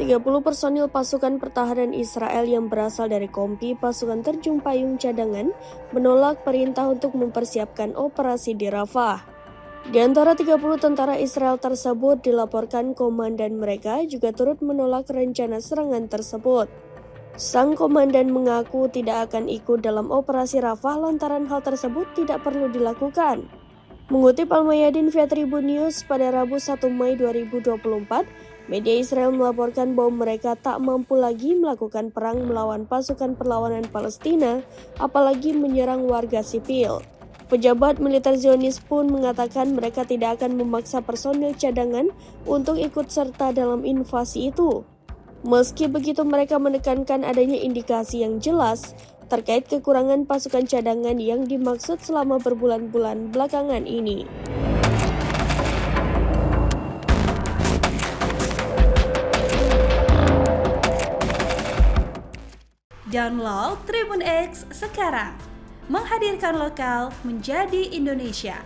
30 personil pasukan pertahanan Israel yang berasal dari kompi pasukan terjun payung cadangan menolak perintah untuk mempersiapkan operasi di Rafah. Di antara 30 tentara Israel tersebut dilaporkan komandan mereka juga turut menolak rencana serangan tersebut. Sang komandan mengaku tidak akan ikut dalam operasi Rafah lantaran hal tersebut tidak perlu dilakukan. Mengutip Al-Mayadin via Tribun News pada Rabu 1 Mei 2024, media Israel melaporkan bahwa mereka tak mampu lagi melakukan perang melawan pasukan perlawanan Palestina, apalagi menyerang warga sipil. Pejabat militer Zionis pun mengatakan mereka tidak akan memaksa personil cadangan untuk ikut serta dalam invasi itu. Meski begitu, mereka menekankan adanya indikasi yang jelas terkait kekurangan pasukan cadangan yang dimaksud selama berbulan-bulan belakangan ini. Download Tribun X sekarang, menghadirkan lokal menjadi Indonesia.